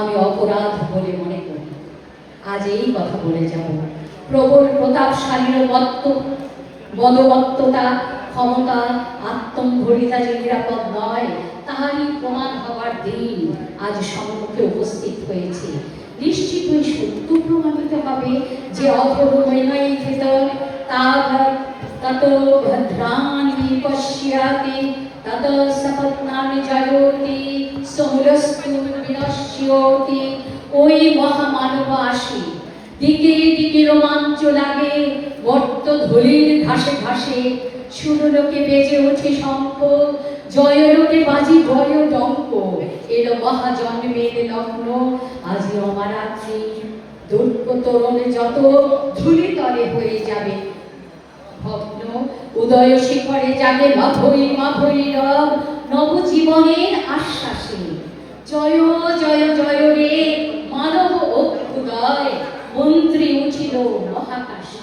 আমি অপরাধ বলে মনে করি। আজ এই কথা বলে যাব। প্রবল প্রতাপশালীর বলবত্ততা, ক্ষমতা, আত্মম্ভরিতা যে নিরাপদ নয়, তাহারই প্রমাণ হবার দিন আজ সম্মুখে উপস্থিত হয়েছে। নিশ্চিতই সত্য প্রমাণিত হবে যে অধর্মময় ভেতর তত ভদ্রাণি পশ্যতি তত সপত্নানি জয়তি সমুলস্তু বিনশ্যতি। ওই মহামানব আসি, দিকে দিকে রোমাঞ্চ লাগে, বট্ট ধূলির ঘাসে ঘাসে। সুরলোকে বেজে ওঠে শঙ্খ, জয়লোকে বাজি ভয় ডঙ্ক। এলো মহাজন্মের লগ্ন, আজি অমারাত্রি দুর্গ তরুণ যত ধূলিতলে হয়ে যাবে ভগ্ন। উদয় শিখরে জাগে মাভৈ মাভৈ রব, নবজীবনের আশ্বাসে। জয় জয় জয় রে মানব অভ্যুদয়, মন্ত্রী উঠিল মহাকাশে।